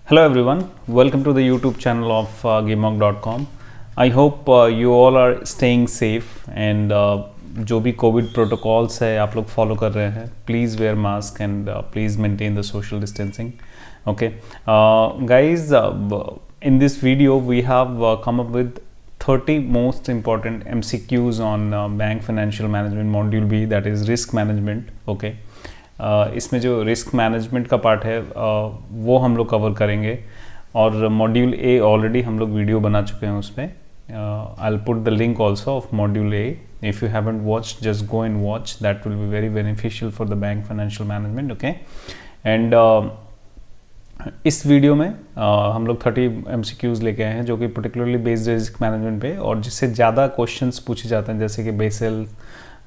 Hello everyone, welcome to the YouTube channel of Gamog.com. I hope you all are staying safe and जो भी Covid protocols है आप लोग follow कर रहे हैं, please wear mask and please maintain the social distancing. Okay, guys, in this video we have come up with 30 most important MCQs on bank financial management module B, that is risk management. Okay, इसमें जो risk management का part है वो हम लोग cover करेंगे और module A already हम लोग वीडियो बना चुके हैं उसमें. I will put the link also of module A. If you haven't watched just go and watch, that will be very beneficial for the bank financial management. Okay, and इस video में हम लोग 30 MCQs लेके आए हैं जो कि particularly based risk management पे और जिससे ज़्यादा क्वेश्चंस पूछे जाते हैं, जैसे कि बेसल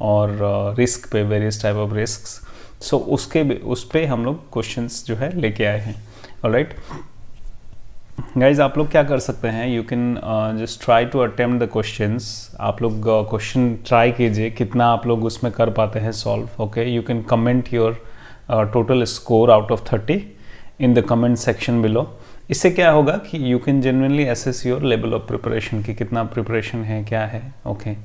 और रिस्क पे, वेरियस टाइप ऑफ रिस्क. सो उस पे हम लोग क्वेश्चंस जो है लेके आए हैं. ऑलराइट गाइज, आप लोग क्या कर सकते हैं, you can just try to attempt the questions. आप लोग क्वेश्चन ट्राई कीजिए, कितना आप लोग उसमें कर पाते हैं solve. Okay, you can comment your total score out of 30 in the comment section below. इससे क्या होगा कि you can genuinely assess your level of preparation, कि कितना प्रिपरेशन है, क्या है. ओके,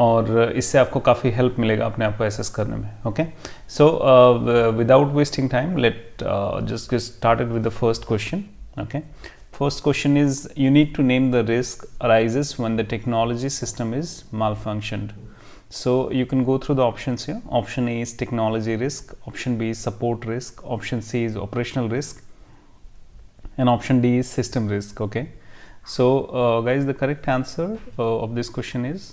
और इससे आपको काफ़ी हेल्प मिलेगा अपने आप को एसेस करने में. Okay, so without wasting time let just get started with the first question. Okay, first question is you need to name the risk arises when the technology system is malfunctioned. So you can go through the options here. Option A is technology risk, option B is support risk, option C is operational risk, and option D is system risk. Okay, so guys, the correct answer of this question is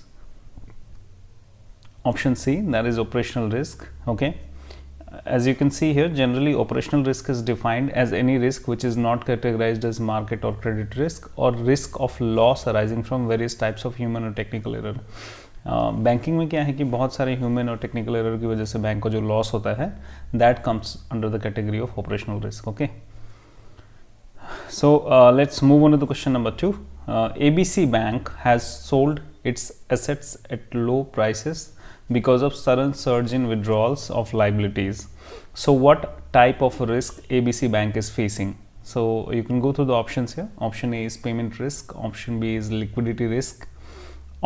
option C, that is operational risk. Okay, as you can see here, generally operational risk is defined as any risk which is not categorized as market or credit risk or risk of loss arising from various types of human or technical error. Banking में क्या है कि बहुत सारे human और technical error की वजह से बैंक को जो लॉस होता है, that comes under the category of operational risk. Okay, so let's move on to the question number 2. ABC Bank has sold its assets at low prices because of sudden surge in withdrawals of liabilities. So what type of risk ABC Bank is facing? So you can go through the options here. Option A is payment risk, option B is liquidity risk,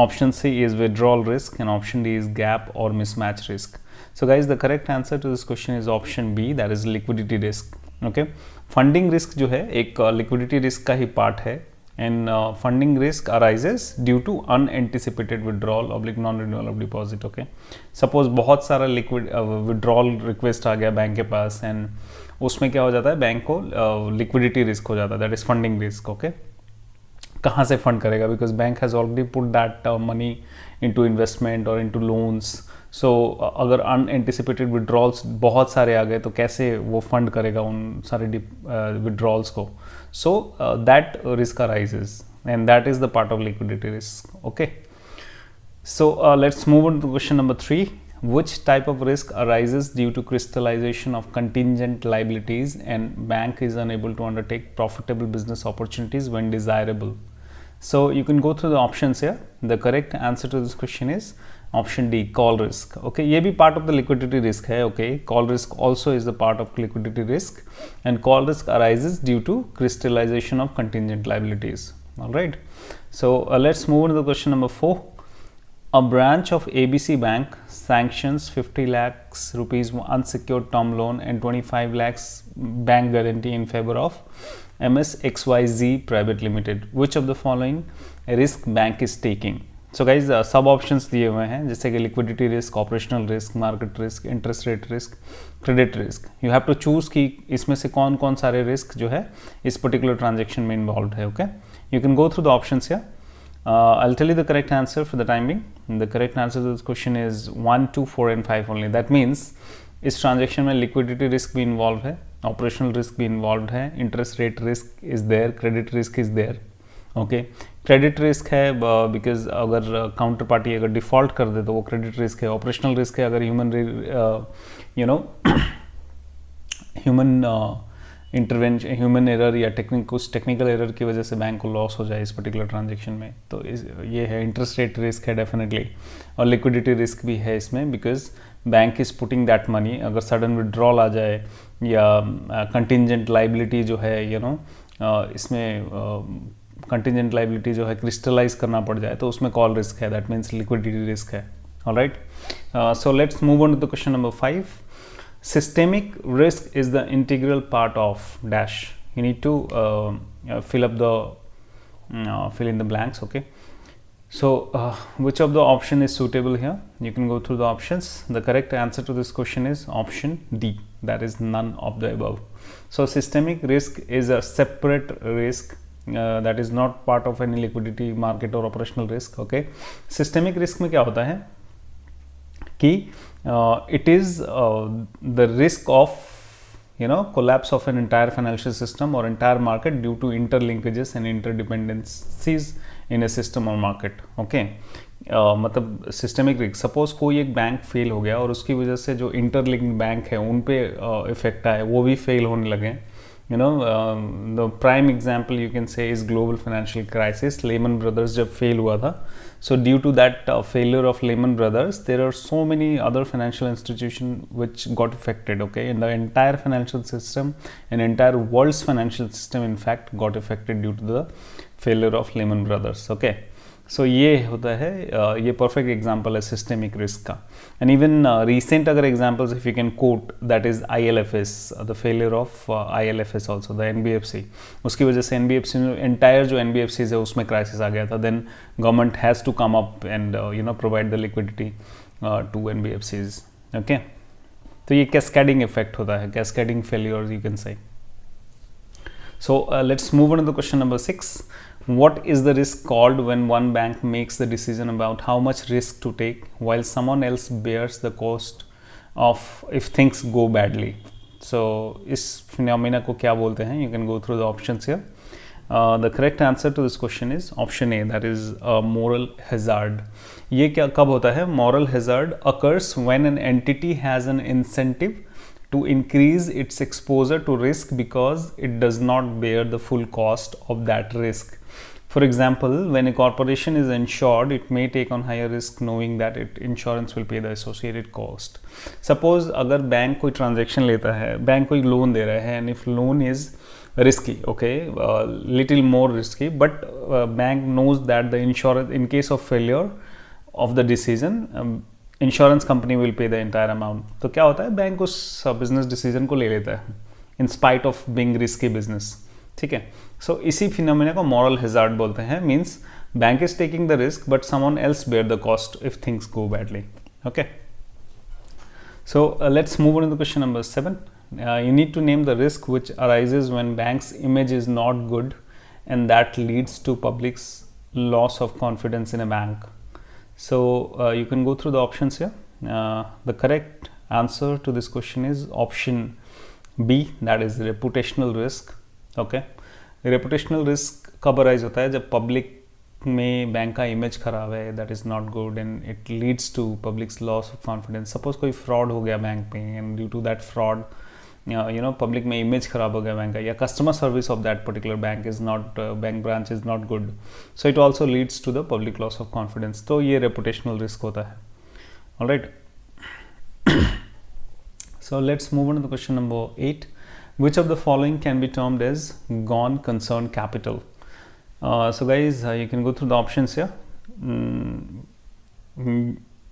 option C is withdrawal risk, and option D is gap or mismatch risk. So guys, the correct answer to this question is option B, that is liquidity risk. Okay, funding risk जो है एक liquidity risk का ही part है, and funding risk arises due to unanticipated withdrawal oblique non-renewal of deposit. Okay, suppose बहुत सारा liquid withdrawal request आ गया bank के पास and उसमें क्या हो जाता है, बैंक को liquidity risk हो जाता है, that is funding risk. Okay, कहाँ से फंड करेगा, because bank has already put that money into investment और इनटू लोन्स. सो अगर अनएंटिसिपेटेड विड्रॉल्स बहुत सारे आ गए तो कैसे वो फंड करेगा उन सारे विड्रॉल्स को. So that risk arises and that is the part of liquidity risk. Okay, so let's move on to question number 3. Which type of risk arises due to crystallization of contingent liabilities and bank is unable to undertake profitable business opportunities when desirable? So you can go through the options here. The correct answer to this question is option D, call risk. Okay, ये भी part of the liquidity risk है. Okay, call risk also is the part of liquidity risk, and call risk arises due to crystallization of contingent liabilities. All right, so let's move on to the question number 4. A branch of ABC Bank sanctions 50 lakhs rupees unsecured term loan and 25 lakhs bank guarantee in favor of MSXYZ Private Limited. Which of the following risk bank is taking? So guys, सब options दिए हुए हैं, जैसे कि liquidity risk, operational risk, market risk, interest rate risk, credit risk. You have to choose कि इसमें से कौन कौन सारे रिस्क जो है इस पर्टिकुलर ट्रांजेक्शन में इन्वॉल्व है. Okay, you can go through the options here. I'll tell you the correct answer for the time being. The correct answer to this question is 1, 2, 4 and 5 only. That means इस transaction में liquidity risk भी involve है, operational risk भी involve है, interest rate risk is there, credit risk is there. Okay, credit risk है because अगर counter party अगर default कर दे तो वो क्रेडिट रिस्क है. ऑपरेशनल रिस्क है अगर ह्यूमन इंटरवेंशन, ह्यूमन एरर या कुछ टेक्निकल एरर की वजह से बैंक को लॉस हो जाए इस पर्टिकुलर ट्रांजेक्शन में, तो ये है. इंटरेस्ट रेट रिस्क है डेफिनेटली, और लिक्विडिटी रिस्क भी है इसमें, because bank is putting that money. अगर सडन विड्रॉल आ जाए या कंटिंजेंट लाइबिलिटी जो है इसमें कंटिंजेंट लाइबिलिटी जो है क्रिस्टलाइज करना पड़ जाए तो उसमें कॉल रिस्क है, दैट मीन्स लिक्विडिटी रिस्क है. Alright, so let's move on to the question number 5. Systemic risk is the integral part of dash. You need to fill in the blanks. Okay, so which of the option is suitable here? You can go through the options. The correct answer to this question is option D, that is none of the above. So systemic risk is a separate risk that is not part of any liquidity market or operational risk. Okay, systemic risk में क्या होता है कि it is the risk of collapse of an entire financial system or entire market due to interlinkages and interdependencies in a system or market. Okay, मतलब systemic risk, suppose कोई एक bank fail हो गया और उसकी वजह से जो इंटरलिंक्ड बैंक है उन पे इफेक्ट आए, वो भी फेल होने लगे. The prime example you can say is global financial crisis. Lehman Brothers जब fail हुआ था, so due to that failure of Lehman Brothers, there are so many other financial institutions which got affected. Okay, and the entire financial system and entire world's financial system in fact got affected due to the failure of Lehman Brothers. Okay, सो ये होता है, ये perfect example है systemic risk का. And even recent अगर examples if you can coat, that is IL&FS, the failure of IL&FS also, the NBFC. उसकी वजह से NBFC में एंटायर जो NBFCs है उसमें क्राइसिस आ गया था. Then government has to come up and provide the liquidity to NBFCs. Okay, तो ये कैस्केडिंग इफेक्ट होता है, cascading failure you can say. So let's move on to the question number 6. What is the risk called when one bank makes the decision about how much risk to take while someone else bears the cost of if things go badly? So इस phenomena को क्या बोलते हैं? You can go through the options here. The correct answer to this question is option A, that is moral hazard. ये क्या कब होता है? Moral hazard occurs when an entity has an incentive to increase its exposure to risk because it does not bear the full cost of that risk. For example, when a corporation is insured, it may take on higher risk knowing that insurance will pay the associated cost. Suppose अगर bank कोई transaction लेता है, bank कोई loan दे रहा है, and if loan is risky, okay, little more risky, but bank knows that the insurance, in case of failure of the decision, insurance company will pay the entire amount. तो क्या होता है, bank उस business decision को ले लेता है in spite of being risky business. ठीक है, सो इसी फिनोमेना को मॉरल हैजार्ड बोलते हैं. Means bank is taking the risk but someone else bear the cost if things go badly. Okay, so let's move on to question number 7. You need to name the risk which arises when bank's image is not good and that leads to public's loss of confidence in a bank. So you can go through the options here. The correct answer to this question is option B, that is reputational risk. Okay, reputational risk कब arise होता है? जब public में bank का image खराब है, that is not good and it leads to public's loss of confidence. Suppose कोई fraud हो गया बैंक में and due to that fraud public में इमेज खराब हो गया बैंक का, या customer service of that particular bank is not, bank branch is not good, so it also leads to the public loss of confidence. तो ये reputational risk होता है. Alright, so let's move on to question number 8. Which of the following can be termed as gone concern capital? So guys you can go through the options here.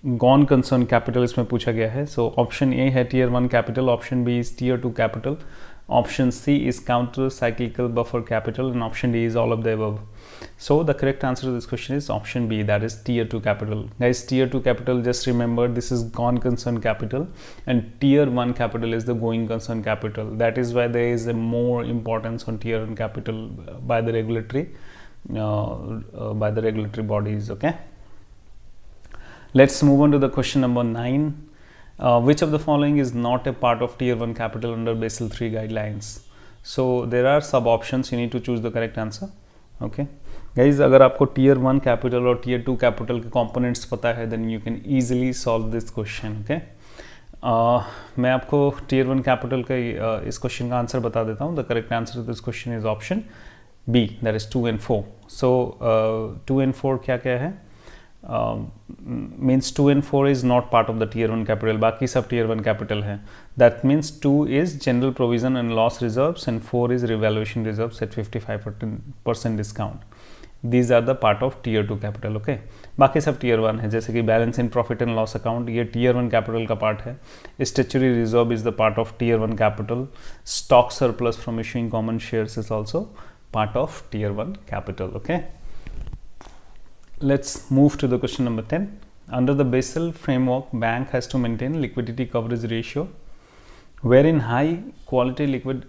Gone concern capital इसमें पूछा गया है. So option A है tier 1 capital, option B is tier 2 capital, option C is counter cyclical buffer capital and option D is all of the above. So the correct answer to this question is option B, that is tier 2 capital. Guys, tier 2 capital, just remember this is gone concern capital and tier 1 capital is the going concern capital. That is why there is a more importance on tier 1 capital by the regulatory bodies. Okay, let's move on to the question number 9. Which of the following is not a part of tier 1 capital under Basel III guidelines? So there are sub options, you need to choose the correct answer. Okay guys, अगर आपको tier 1 capital और tier 2 capital के components पता है then you can easily solve this question. Okay, मैं आपको tier 1 capital का इस क्वेश्चन का आंसर बता देता हूँ. The correct answer to this question is option B, that is 2 and 4. सो 2 and 4 क्या क्या है? means 2 and 4 is not part of the tier 1 capital, बाकी सब tier 1 capital है. That means 2 is general provision and loss reserves and 4 is revaluation reserves at 55% discount. These are the part of tier 2 capital. Okay, बाकी सब tier 1 है, जैसे कि balance in profit and loss account, ये tier 1 capital का part है. Statutory reserve is the part of tier 1 capital. Stock surplus from issuing common shares is also part of tier 1 capital. Okay, let's move to the question number 10. Under the Basel framework, bank has to maintain liquidity coverage ratio wherein high quality liquid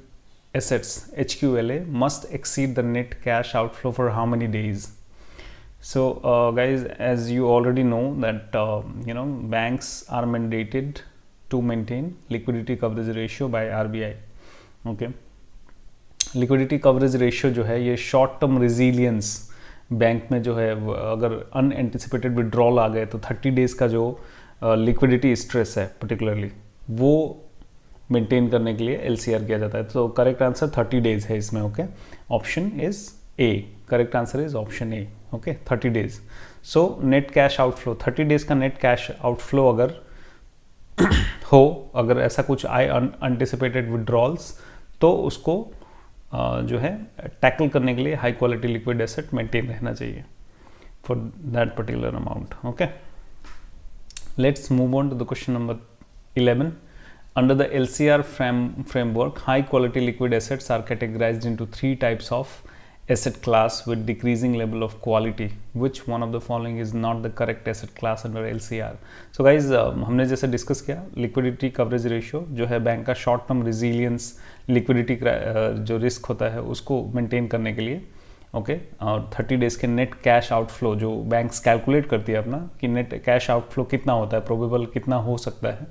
assets HQLA must exceed the net cash outflow for how many days? So guys, as you already know that banks are mandated to maintain liquidity coverage ratio by RBI. Okay, liquidity coverage ratio जो है ये short term resilience bank में जो है अगर unanticipated withdrawal आ गए तो 30 days का जो लिक्विडिटी स्ट्रेस है पर्टिकुलरली वो मेंटेन करने के लिए एलसीआर किया जाता है. तो करेक्ट आंसर 30 डेज है इसमें. Okay, option is a. Correct answer is option A. Okay, 30 days. So net cash outflow 30 days का नेट कैश आउटफ्लो अगर हो, अगर ऐसा कुछ आए अनएंटिसिपेटेड विड्रॉल्स, तो उसको जो है टैकल करने के लिए high quality liquid asset maintain रहना चाहिए for that particular amount. Okay, let's move on to the question number 11. Under the LCR framework, high quality liquid assets are categorized into 3 types of asset class with decreasing level of quality. Which one of the following is not the correct asset class under LCR? So guys, हमने जैसे discuss किया liquidity coverage ratio जो है bank का short term resilience liquidity जो risk होता है उसको मेंटेन करने के लिए. ओके, और 30 डेज के नेट कैश आउटफ्लो जो बैंक्स कैलकुलेट करती है अपना कि नेट कैश आउटफ्लो कितना होता है, प्रोबेबल कितना हो सकता है,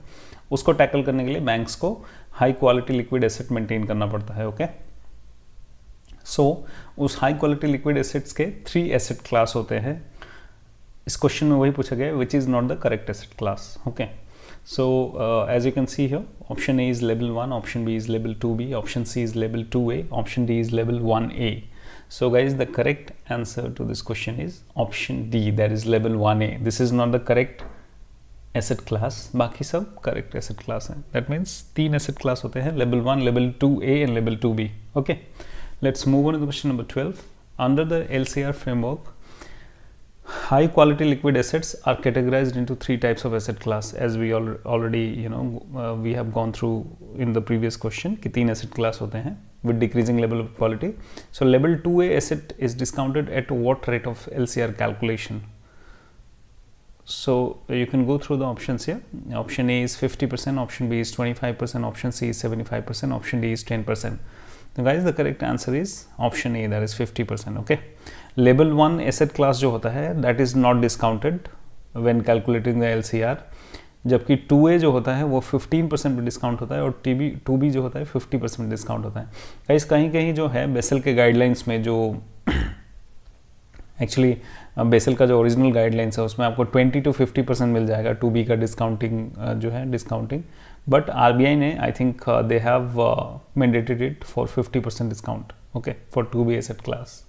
उसको टैकल करने के लिए बैंक्स को high quality liquid asset maintain करना पड़ता है. ओके, सो उस हाई क्वालिटी लिक्विड एसेट्स के 3 एसेट क्लास होते हैं. इस क्वेश्चन में वही पूछा गया which is not the correct asset class. Okay, so as you can see here, option A is level 1, option B is level 2B, option C is level 2A, option D is level 1A. So guys, the correct answer to this question is option D, that is level 1A. This is not the correct asset class. बाकी सब correct asset class हैं. That means 3 asset class होते हैं, level 1, level 2A and level 2B. Okay, let's move on to the question number 12. Under the LCR framework, high quality liquid assets are categorized into 3 types of asset class. As we already we have gone through in the previous question कि 3 asset class होते हैं with decreasing level of quality. So level 2A asset is discounted at what rate of LCR calculation? So you can go through the options here. Option A is 50%, option B is 25%, option C is 75%, option D is 10%. So guys, the correct answer is option A, that is 50%. Okay, level 1 asset class जो होता है that is not discounted when calculating the LCR, जबकि 2A जो होता है वो 15% पे discount होता है और 2B जो होता है 50% डिस्काउंट होता है. गाइस, कहीं कहीं जो है बेसल के गाइडलाइंस में जो एक्चुअली बेसल का जो ओरिजिनल गाइडलाइंस है उसमें आपको 20 to 50% मिल जाएगा 2B का डिस्काउंटिंग जो है डिस्काउंटिंग, बट RBI ने I think they have mandated it for 50% discount. Okay, for 2B asset class.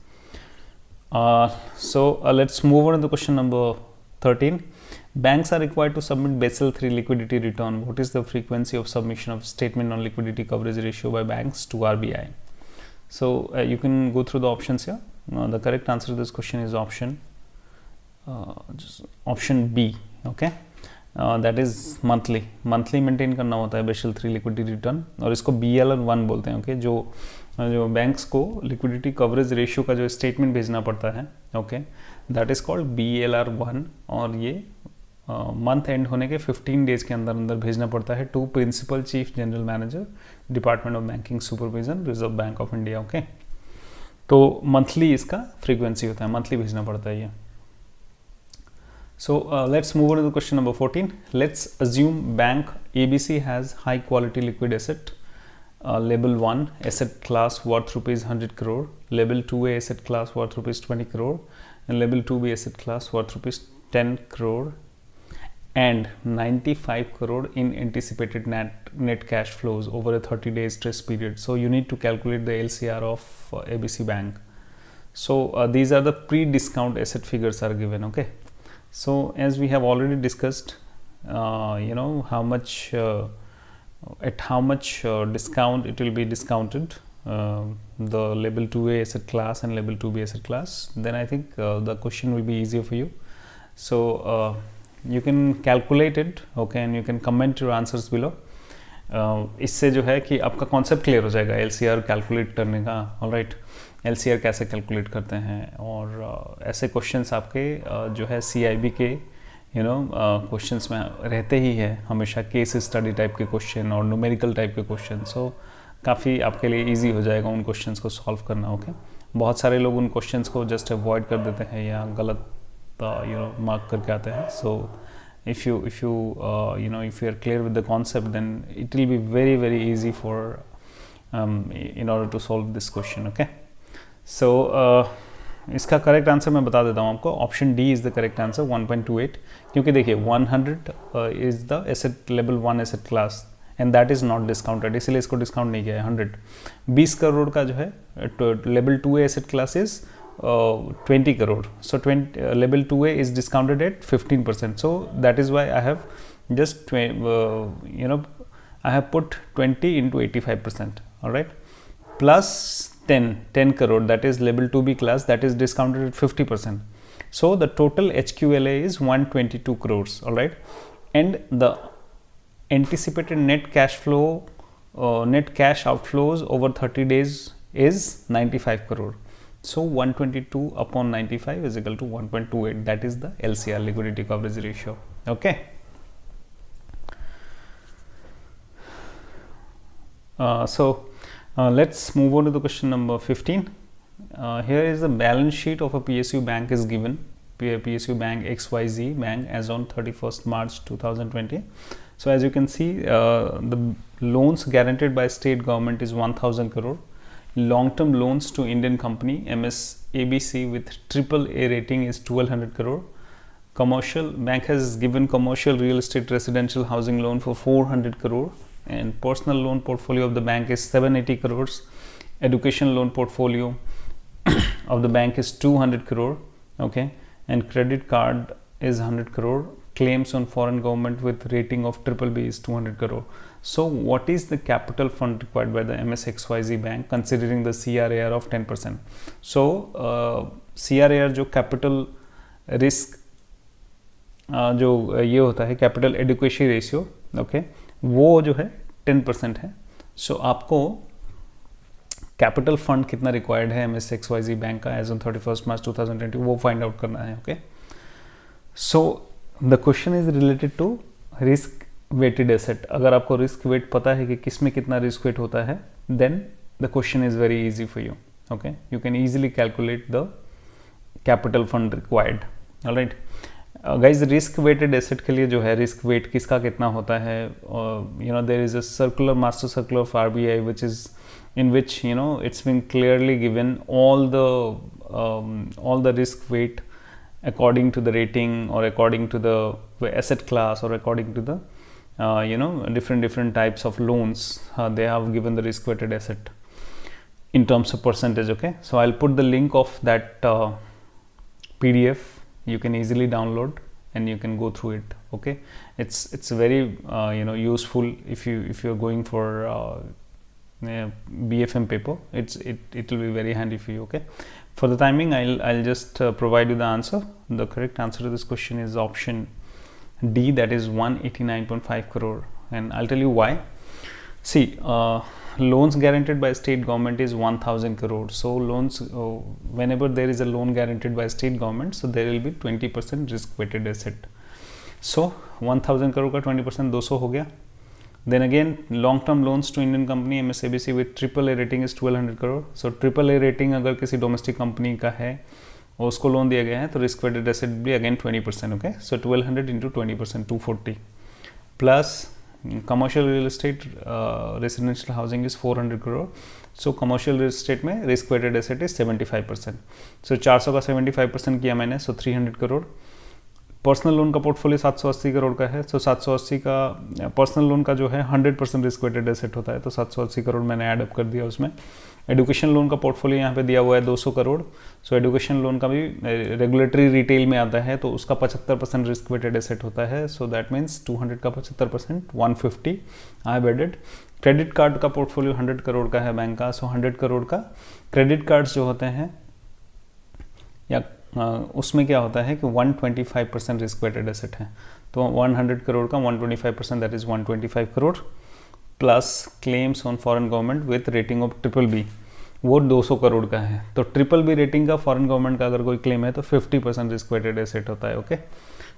So let's move on to the question number 13. Banks are required to submit Basel III liquidity return. What is the frequency of submission of statement on liquidity coverage ratio by banks to RBI? So you can go through the options here. The correct answer to this question is option B. Okay, that is monthly maintain करना होता है Basel III liquidity return और इसको BLR1 बोलते हैं. Okay, जो banks को liquidity coverage ratio का जो स्टेटमेंट भेजना पड़ता है, okay, that is called BLR1 और ये मंथ एंड होने के 15 डेज के अंदर भेजना पड़ता है to principal chief general manager department of banking supervision reserve bank of India. Okay, तो मंथली इसका फ्रीक्वेंसी होता है, मंथली भेजना पड़ता है ये. So let's move on to the question number 14. Let's assume bank ABC has high quality liquid asset, level 1 asset class worth rupees 100 crore, level 2A asset class worth rupees 20 crore and level 2B asset class worth rupees 10 crore and 95 crore in anticipated net cash flows over a 30-day stress period. So you need to calculate the LCR of ABC Bank. So these are the pre-discount asset figures are given. Okay, So as we have already discussed, how much at how much discount it will be discounted, the level 2A asset class and level 2B asset class, then I think the question will be easier for you. So you can calculate it, okay, and you can comment your answers below. इससे जो है कि आपका concept clear हो जाएगा LCR calculate करने का. Alright, LCR कैसे कैलकुलेट करते हैं, और ऐसे क्वेश्चंस आपके जो है CIB के क्वेश्चंस में रहते ही है हमेशा, केस स्टडी टाइप के क्वेश्चन और न्यूमेरिकल टाइप के क्वेश्चन. सो काफ़ी आपके लिए इजी हो जाएगा उन क्वेश्चंस को सॉल्व करना. ओके, बहुत सारे लोग उन क्वेश्चंस को जस्ट अवॉइड कर देते हैं या गलत मार्क करके आते हैं. सो if you are clear with the concept, then it will be very easy for in order to solve this question. Okay, so इसका करेक्ट आंसर मैं बता देता हूँ आपको. Option D is the correct answer, 1.28. क्योंकि देखिए 100 is the asset level 1 asset class and that is not discounted, इसलिए इसको डिस्काउंट नहीं किया है. 120 करोड़ का जो है level 2A asset class is 20 crore. So level 2A is discounted at 15%. So that is why I have just I have put 20 into 85%. All right, plus 10 crore, that is level 2B class, that is discounted at 50%. So the total HQLA is 122 crores. All right, and the anticipated net cash flow, net cash outflows over 30 days is 95 crore. So 122 upon 95 is equal to 1.28. That is the LCR, liquidity coverage ratio. Okay. Let's move on to the question number 15. Here is the balance sheet of a PSU bank is given. PSU bank XYZ bank as on 31st March 2020. So as you can see, the loans guaranteed by state government is 1000 crore. Long-term loans to Indian company MS ABC with AAA rating is 1200 crore. Commercial bank has given commercial real estate residential housing loan for 400 crore, and personal loan portfolio of the bank is 780 crores. Education loan portfolio of the bank is 200 crore. Okay, and credit card is 100 crore. Claims on foreign government with rating of BBB is 200 crore. So what is the capital fund required by the MSXYZ bank considering the CRAR of 10%? So CRAR जो capital risk जो ये होता है capital adequacy ratio, okay, वो जो है 10% है. So आपको capital fund कितना required है MSXYZ बैंक का as on 31st March 2020 वो find out करना है. Okay, so the question is related to risk weighted asset. अगर आपको रिस्क वेट पता है कि किस में कितना रिस्क वेट होता है, then the question is very easy for you. Okay, you can easily calculate the capital fund required. All right, guys, risk weighted asset के लिए जो है रिस्क वेट किसका कितना होता है, there is a circular, master circular of RBI which is in which it's been clearly given all the risk weight according to the rating or according to the asset class or according to the different types of loans. They have given the risk weighted asset in terms of percentage. Okay, so I'll put the link of that PDF. You can easily download and you can go through it. Okay, it's very useful if you're going for BFM paper. It will be very handy for you. Okay, for the timing I'll just provide you the answer. The correct answer to this question is option D, that is 189.5 crore, and I'll tell you why. See, loans guaranteed by state government is 1000 crore. So loans, whenever there is a loan guaranteed by state government, so there will be 20% risk weighted asset. So 1000 crore का 20% 200 हो गया. Then again, long term loans to Indian company MSABC with AAA rating is 1200 crore. So AAA rating अगर किसी domestic company का है और उसको loan दिया गया है तो रिस्क वेटेड एसेट भी again 20%. Okay, so 1200 into 20% 240 plus commercial real estate residential housing is 400 crore. So commercial real estate में रिस्क वेटेड एसेट इज 75%. सो 400 का 75% किया मैंने, सो 300 करोड़. पर्सनल लोन का पोर्टफोलियो 780 करोड़ का है. सो 780 का पर्सनल लोन का जो है 100% रिस्क वेटेड एसेट होता है, तो 780 करोड़ मैंने ऐड अप कर दिया उसमें. एजुकेशन लोन का पोर्टफोलियो यहाँ पे दिया हुआ है 200 करोड़। सो एजुकेशन लोन का भी रेगुलेटरी रिटेल में आता है, तो उसका 75% रिस्क वेटेड एसेट होता है। सो दैट मीन्स 200 का 75% 150 I have added. Credit card का पोर्टफोलियो 100 करोड़ का है बैंक का। सो 100 करोड़ का क्रेडिट कार्ड्स जो होते हैं या उसमें क्या होता है कि 125% रिस्क वेटेड एसेट है। तो 100 करोड़ का 125% that is 125 crore plus claims on foreign government with rating of BBB, वो 200 करोड़ का है। तो BBB रेटिंग का फॉरेन गवर्नमेंट का अगर कोई क्लेम है तो 50% रिस्क वेटेड एसेट होता है। ओके,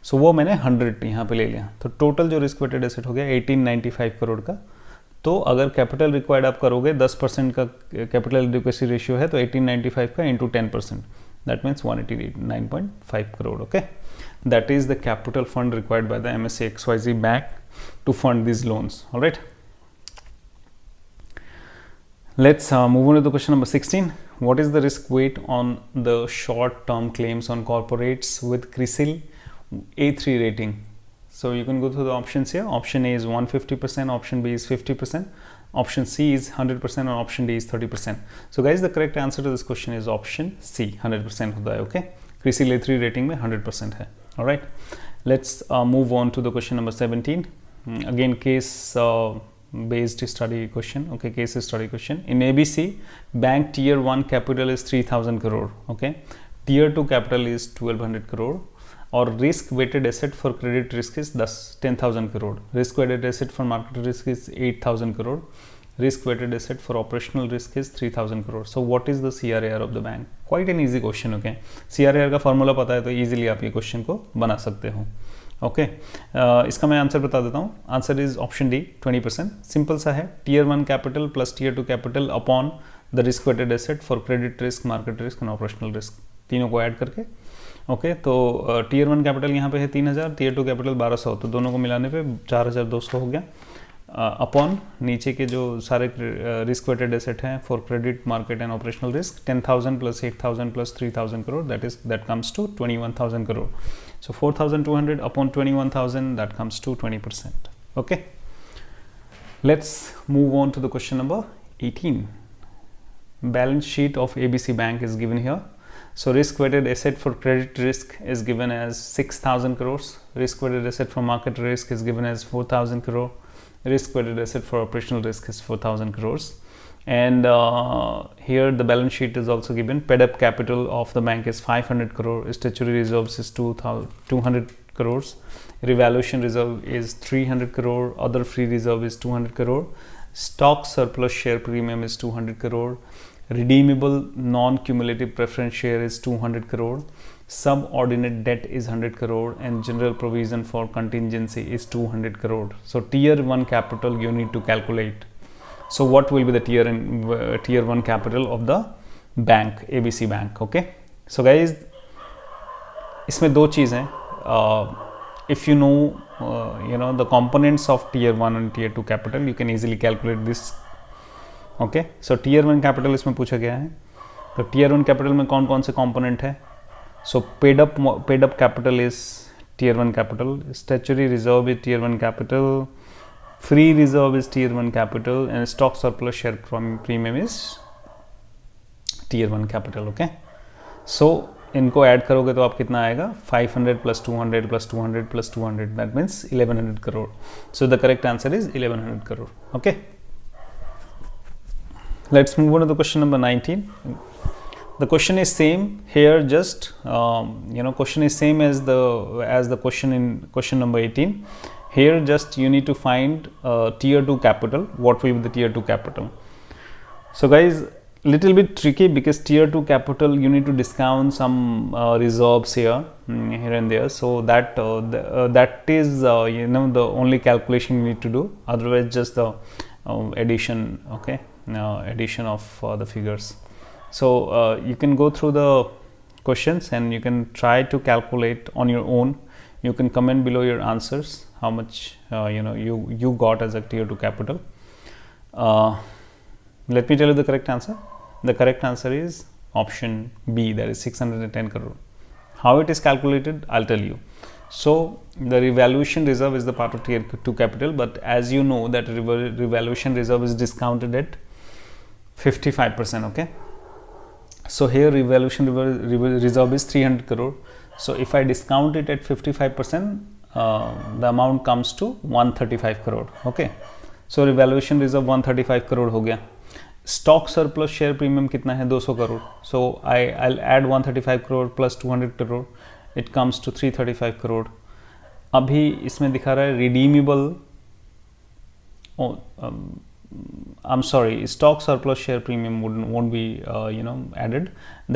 सो वो मैंने 100 यहाँ पे ले लिया। तो टोटल जो रिस्क वेटेड एसेट हो गया 1895 करोड़ का। तो अगर कैपिटल रिक्वायर्ड आप करोगे 10% का कैपिटल एडिक्वेसी रेशियो है, तो 1895 का into 10%, that means 189.5 crore. Okay, that is the capital fund required by the MSE XYZ bank to fund these loans. All right, let's move on to the question number 16. What is the risk weight on the short term claims on corporates with CRISIL A3 rating? So you can go through the options here. Option A is 150%, option B is 50%, option C is 100%, and option D is 30%. So guys, the correct answer to this question is option C, 100% होता है। Okay, CRISIL A3 rating में 100% है। All right, let's move on to the question number 17. Again, case based study question. Okay, case study question. In ABC bank, tier 1 capital is 3000 crore. Okay, tier 2 capital is 1200 crore, और risk weighted asset for credit risk is 10,000 crore, risk weighted asset for market risk is 8,000 crore, risk weighted asset for operational risk is 3,000 crore. So what is the CRAR of the bank? Quite an easy question. Okay, CRAR का formula पता है तो easily आप ये question को बना सकते हो। ओके, इसका मैं आंसर बता देता हूँ। Answer is option D, 20%। Simple सा है, tier 1 capital plus tier 2 capital upon the risk weighted asset for credit risk, market risk and operational risk, तीनों को ऐड करके। ओके, तो टियर 1 कैपिटल यहाँ पे है 3000, टियर 2 कैपिटल 1200, तो दोनों को मिलाने पे 4200 हो गया। अपॉन नीचे के जो सारे रिस्क वेटेड एसेट हैं for credit, market and operational risk, 10,000 plus 8,000 plus 3,000 crore, that comes to 21,000 crore. So 4,200 upon 21,000, that comes to 20%। Okay, let's move on to the question number 18. Balance sheet of ABC Bank is given here. So risk weighted asset for credit risk is given as 6,000 crores, risk weighted asset for market risk is given as 4,000 crore, risk weighted asset for operational risk is 4,000 crores, and here the balance sheet is also given. Paid up capital of the bank is 500 crore, statutory reserves is 200 crores, revaluation reserve is 300 crore, other free reserve is 200 crore, stock surplus share premium is 200 crore, redeemable non-cumulative preference share is 200 crore, subordinate debt is 100 crore, and general provision for contingency is 200 crore. So tier 1 capital you need to calculate. So what will be the tier 1 capital of the bank, ABC Bank? Okay, so guys, इसमें दो चीज़ हैं. If you know the components of tier 1 and tier 2 capital, you can easily calculate this. Okay, so tier 1 capital इसमें पूछा गया है। तो tier 1 capital में कौन कौन से कंपोनेंट है? So paid up capital is tier 1 capital, statutory reserve is tier 1 capital, free reserve is tier 1 capital, and stock surplus share premium is tier 1 capital. Okay, so इनको ऐड करोगे तो आप कितना आएगा? 500 plus 200 plus 200 plus 200, that means 1100 crore. So the correct answer is 1100 crore. Okay, let's move on to the question number 19. The question is same here, just question is same as the question in question number 18. Here just you need to find tier 2 capital. What will be the tier 2 capital? So guys, little bit tricky because tier 2 capital you need to discount some reserves here and there, so that that is the only calculation you need to do. Otherwise just the addition. Okay, addition of the figures. So you can go through the questions and you can try to calculate on your own. You can comment below your answers how much you got as a tier 2 capital. Let me tell you the correct answer. The correct answer is option B, that is 610 crore. How it is calculated, I'll tell you. So the revaluation reserve is the part of tier 2 capital, but as you know that revaluation reserve is discounted at 55%. Okay, so here revaluation reserve is 300 crore. So if I discount it at 55%, the amount comes to 135 crore. Okay, so revaluation reserve 135 crore हो गया. Stock surplus share premium कितना है? 200 crore. So I'll add 135 crore plus 200 crore, it comes to 335 crore. अभी इसमें दिखा रहा है redeemable, I'm sorry, stock surplus share premium won't be added.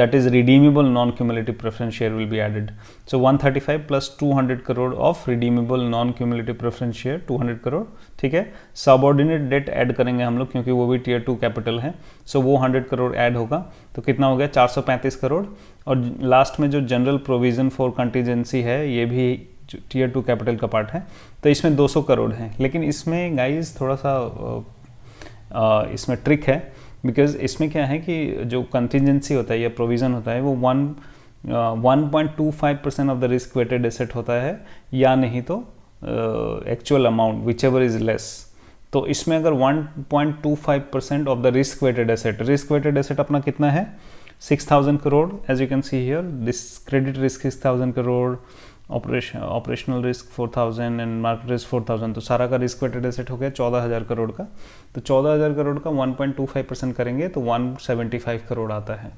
That is redeemable non-cumulative preference share will be added. So 135 plus 200 crore of redeemable non-cumulative preference share, 200 crore. ठीक है. Subordinate date add करेंगे हम लोग क्योंकि वो भी tier 2 capital है. सो वो 100 करोड़ ऐड होगा तो कितना हो गया? 435 करोड़. और लास्ट में जो जनरल प्रोविजन फॉर कंटीजेंसी है ये भी टीयर 2 कैपिटल का पार्ट है, तो इसमें 200 करोड़ है. लेकिन इसमें गाइज थोड़ा सा इसमें ट्रिक है, बिकॉज इसमें क्या है कि जो कंटिजेंसी होता है या प्रोविज़न होता है वो 1.25% of the risk weighted asset होता है, या नहीं तो actual amount whichever is less. तो इसमें अगर 1.25% of the risk weighted asset अपना कितना है? 6000 crore. As you can see here, this credit risk 6000 crore, operational risk 4000 and market risk 4000. तो सारा का रिस्क वेटेड एसेट हो गया 14000 करोड़ का. तो 14000 करोड़ का 1.25% करेंगे तो 175 करोड़ आता है.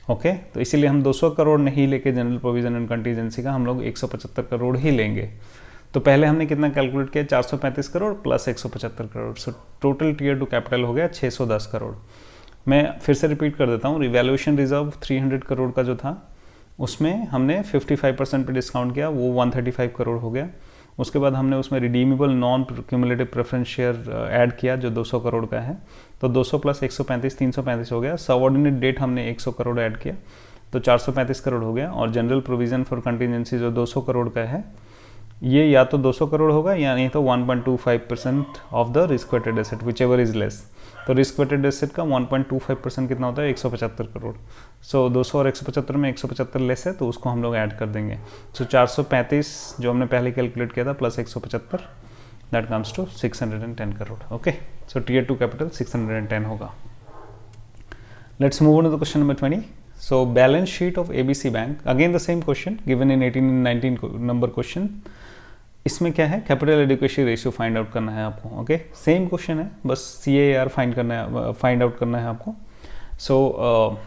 ओके, तो इसीलिए हम 200 करोड़ नहीं लेके जनरल प्रोविजन एंड कंटीजेंसी का हम लोग 175 करोड़ ही लेंगे. तो पहले हमने कितना कैलकुलेट किया? 435 crore plus 175 crore. So total tier 2 capital हो गया 610 करोड़. मैं फिर से रिपीट कर देता हूँ. रिवैल्यूएशन रिजर्व 300 करोड़ का जो था उसमें हमने 55% पे डिस्काउंट किया, वो 135 करोड़ हो गया. उसके बाद हमने उसमें redeemable non cumulative preference share add किया जो 200 करोड़ का है. तो 200 प्लस 135 335 हो गया. सबऑर्डिनेट डेट हमने 100 करोड़ ऐड किया तो 435 करोड़ हो गया. और जनरल प्रोविजन फॉर कंटीजेंसी जो 200 करोड़ का है ये या तो 200 करोड़ होगा या नहीं तो 1.25% of the risk weighted asset whichever is less. तो रिस्क वेटेड एसेट का 1.25% कितना होता है? 175 करोड़. सो 200 और 175 में 175 लेस है तो उसको हम लोग ऐड कर देंगे. सो 435 जो हमने पहले कैलकुलेट किया था plus 175, that comes to 610 crore. Okay, so tier 2 capital 610 होगा. Let's move on to the question number 20. So balance sheet of ABC bank, again the same question given in 18 and 19 number question. इसमें क्या है? Capital adequacy ratio find out करना है आपको. Okay, same question है, बस CAR find out करना है आपको. सो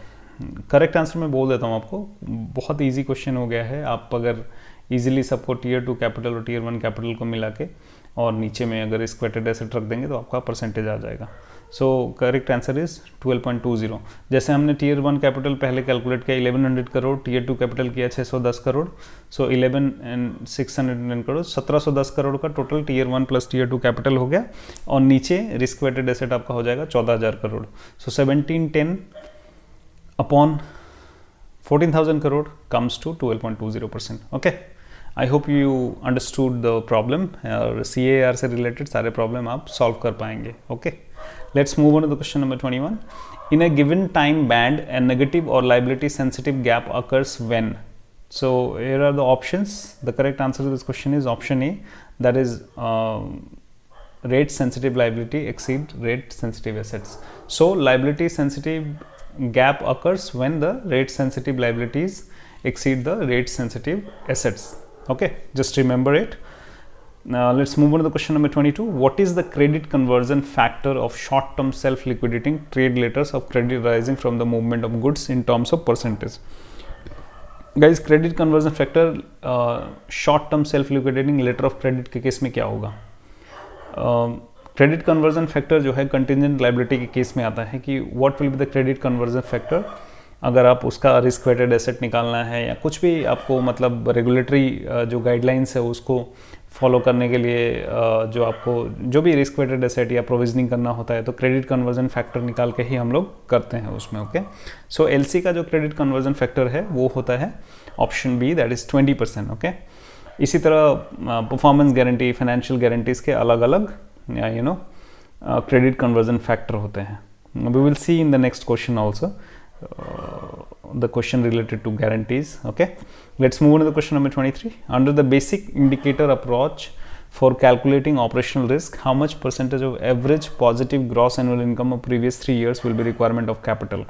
करेक्ट आंसर मैं बोल देता हूँ आपको. बहुत इजी क्वेश्चन हो गया है. आप अगर इजीली सबको टीयर 2 कैपिटल और टीयर 1 कैपिटल को मिला के और नीचे में अगर रिस्क वेटेड एसेट रख देंगे तो आपका परसेंटेज आ जाएगा. So correct answer is 12.20. जैसे हमने टीयर 1 कैपिटल पहले कैलकुलेट किया 1100 करोड़, टीयर 2 कैपिटल किया 610 करोड़. सो 11 and 610 करोड़, 1710 करोड़ का total tier 1 plus tier 2 capital हो गया. और नीचे रिस्क वेटेड एसेट आपका हो जाएगा 14000 crore. So 1710 upon 14000 crore comes to 12.20%. Okay, I hope you understood the problem. और CAR से रिलेटेड सारे प्रॉब्लम आप सॉल्व कर पाएंगे. Okay, let's move on to the question number 21. In a given time band a negative or liability sensitive gap occurs when. So here are the options. The correct answer to this question is option A, that is rate sensitive liability exceed rate sensitive assets. So liability sensitive gap occurs when the rate sensitive liabilities exceed the rate sensitive assets. Okay, just remember it. Now let's move on to the question number 22. What is the credit conversion factor of short-term self-liquidating trade letters of credit arising from the movement of goods in terms of percentage? Guys, credit conversion factor short-term self-liquidating letter of credit के case में क्या होगा? Credit conversion factor जो है contingent liability के case में आता है कि what will be the credit conversion factor. अगर आप उसका रिस्क वेटेड एसेट निकालना है या कुछ भी आपको मतलब रेगुलेटरी जो गाइडलाइंस है उसको फॉलो करने के लिए जो आपको जो भी रिस्क वेटेड एसेट या प्रोविजनिंग करना होता है तो क्रेडिट कन्वर्जन फैक्टर निकाल के ही हम लोग करते हैं उसमें. ओके, सो LC का जो क्रेडिट कन्वर्जन फैक्टर है वो होता है option B, that is 20%. Okay, इसी तरह परफॉर्मेंस गारंटी, फाइनेंशियल गारंटीज के अलग अलग क्रेडिट कन्वर्जन फैक्टर होते हैं. We will see in the next question also the question related to guarantees. Okay, let's move on to the question number 23. Under the basic indicator approach for calculating operational risk, how much percentage of average positive gross annual income of previous 3 years will be requirement of capital?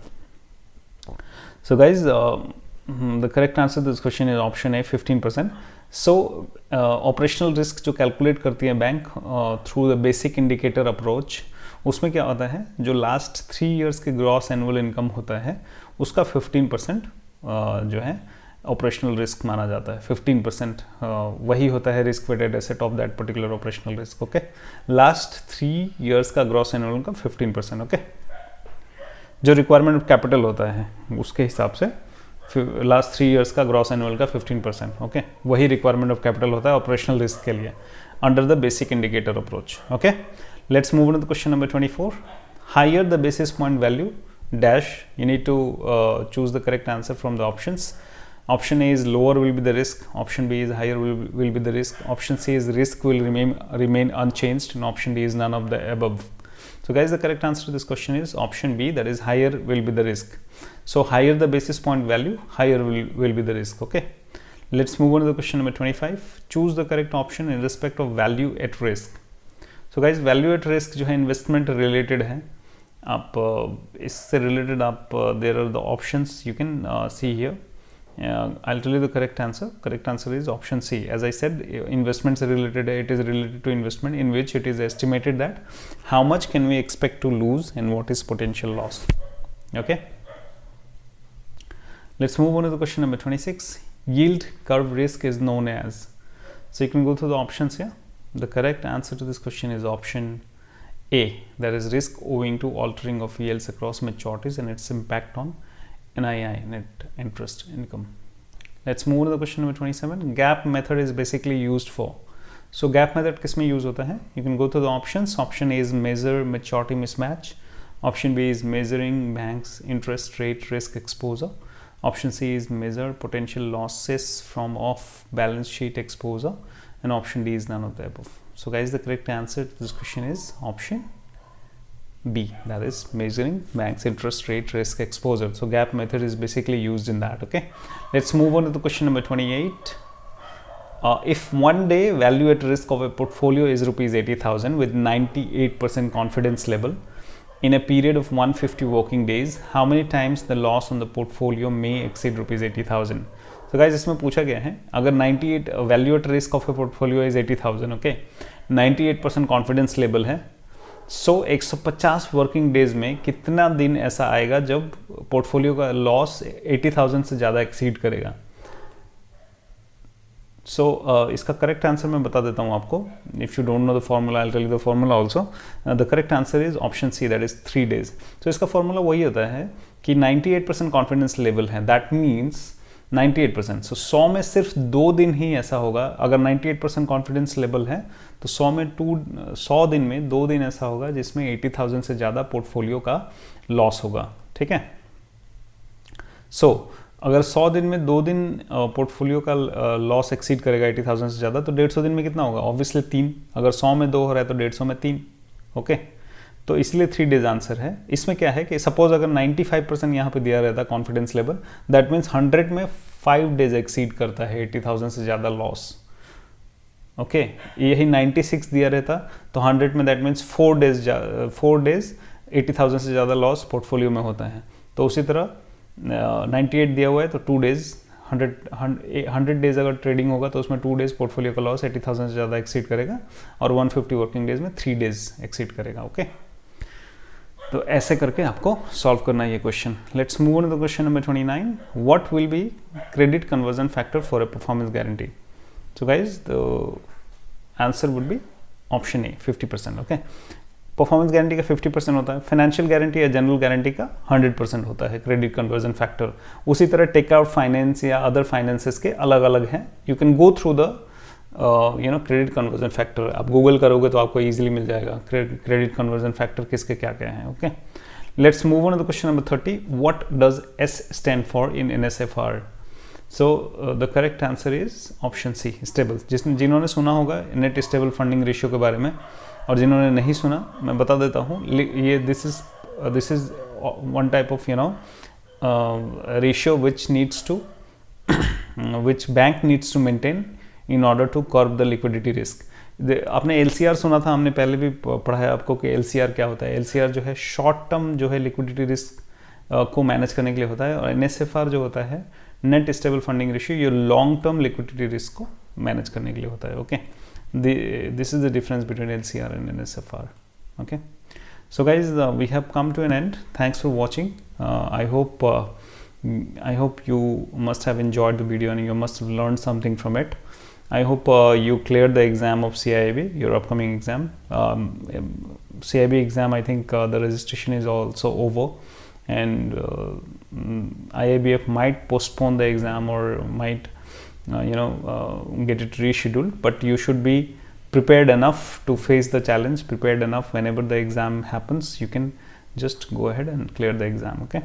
So guys, the correct answer to this question is option A, 15%. So operational risk जो calculate करती है bank through the basic indicator approach, उसमें क्या होता है, जो last 3 years के gross annual income होता है उसका 15% जो है ऑपरेशनल रिस्क माना जाता है. 15% वही होता है risk weighted asset of that particular operational risk. Okay, last 3 years का ग्रॉस एनुअल इनकम 15%. ओके, जो रिक्वायरमेंट ऑफ कैपिटल होता है उसके हिसाब से लास्ट 3 years का ग्रॉस एनुअल का 15%. ओके, वही रिक्वायरमेंट ऑफ कैपिटल होता है ऑपरेशनल रिस्क के लिए under the basic indicator approach. Okay, let's move on to the question number 24. Higher the basis point value dash, you need to choose the correct answer from the options. Option A is lower will be the risk, option B is higher will be the risk, option C is risk will remain unchanged, and option D is none of the above. So guys, the correct answer to this question is option B, that is higher will be the risk. So higher the basis point value, higher will be the risk. Okay, let's move on to the question number 25. Choose the correct option in respect of value at risk. So guys, value at risk जो है investment related है. आप इससे related आप there are the options you can see here. I'll tell you the correct answer. Correct answer is option C. As I said, investments are related. It is related to investment in which it is estimated that how much can we expect to lose and what is potential loss. Okay. Let's move on to the question number 26. Yield curve risk is known as. So you can go through the options here. The correct answer to this question is option A, that is risk owing to altering of yields across maturities and its impact on NII, net interest income. Let's move to the question number 27. Gap method is basically used for. So gap method किस में use होता है? You can go to the options. Option A is measure maturity mismatch. Option B is measuring banks interest rate risk exposure. Option C is measure potential losses from off balance sheet exposure. And option D is none of the above. So guys, the correct answer to this question is option B, that is measuring banks interest rate risk exposure. So gap method is basically used in that. Okay, let's move on to the question number 28. If one day value at risk of a portfolio is rupees 80,000 with 98% confidence level in a period of 150 working days, how many times the loss on the portfolio may exceed rupees 80,000? तो guys, इसमें पूछा गया है अगर 98 value at risk of A portfolio is 80,000. Okay, 98% confidence level है. सो 150 working days में कितना दिन ऐसा आएगा जब पोर्टफोलियो का लॉस 80,000 से ज़्यादा एक्सीड करेगा. सो इसका करेक्ट आंसर मैं बता देता हूँ आपको. If you don't know the formula, I will tell you the formula also. The correct answer is option C, that is 3 days. तो इसका फॉर्मूला वही होता है कि 98% कॉन्फिडेंस लेवल है, दैट मीन्स 98%. सो 100 में सिर्फ 2 दिन ही ऐसा होगा. अगर 98% कॉन्फिडेंस लेवल है तो 100 दिन में 2 दिन ऐसा होगा जिसमें 80,000 से ज़्यादा पोर्टफोलियो का लॉस होगा. ठीक है. सो अगर 100 दिन में 2 दिन पोर्टफोलियो का लॉस एक्सीड करेगा 80,000 से ज़्यादा, तो 150 दिन में कितना होगा? ऑब्वियसली 3. अगर 100 में 2 हो रहा है तो 150 में 3. ओके, तो इसलिए 3 days आंसर है. इसमें क्या है कि सपोज अगर 95% यहाँ पे दिया रहता कॉन्फिडेंस लेवल, दैट मीन्स 100 में 5 days एक्सीड करता है 80,000 से ज़्यादा लॉस. ओके, यही 96 दिया रहता तो 100 में दैट मीन्स 4 days 80,000 से ज़्यादा लॉस पोर्टफोलियो में होता है. तो उसी तरह 98 दिया हुआ है तो 2 days 100 days अगर ट्रेडिंग होगा तो उसमें 2 days पोर्टफोलियो का लॉस 80,000 से ज़्यादा एक्सीड करेगा और 150 वर्किंग डेज में 3 days एक्सीड करेगा. ओके, तो ऐसे करके आपको सॉल्व करना है ये question. Let's move on to the question number 29. What will be credit conversion factor for a performance guarantee? So guys, the answer would be option A, 50%. Okay, performance guarantee का 50% होता है. फाइनेंशियल गारंटी या general guarantee का 100% होता है credit conversion factor. उसी तरह take out finance या अदर फाइनेंसेस के अलग अलग हैं. You can go through the credit conversion factor. आप गूगल करोगे तो आपको ईजिली मिल जाएगा क्रेडिट कन्वर्जन फैक्टर किसके क्या क्या हैं. Okay, let's move on to the question number 30. What does S stand for in NSFR? So the correct answer is option C, stable. जिन्होंने सुना होगा नेट स्टेबल फंडिंग रेशियो के बारे में और जिन्होंने नहीं सुना, मैं बता देता हूँ. ये this is one type of ratio which bank needs to maintain in order to curb the liquidity risk. आपने LCR सुना था, हमने पहले भी पढ़ा है आपको कि LCR क्या होता है। LCR जो है शॉर्ट टर्म जो है लिक्विडिटी रिस्क को मैनेज करने के लिए होता है, और NSFR जो होता है नेट स्टेबल फंडिंग रेशियो, ये लॉन्ग टर्म लिक्विडिटी रिस्क को मैनेज करने के लिए होता है। Okay, this is the difference between LCR and NSFR। Okay, so guys, we have come to an end. Thanks for watching. I hope you must have enjoyed the video and you must have learned something from it. I hope you cleared the exam of CIB, your upcoming exam. CIB exam, I think the registration is also over, and IABF might postpone the exam or might get it rescheduled, but you should be prepared enough to face the challenge, prepared enough whenever the exam happens, you can just go ahead and clear the exam. Okay,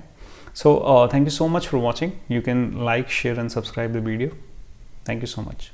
so thank you so much for watching. You can like, share and subscribe the video. Thank you so much.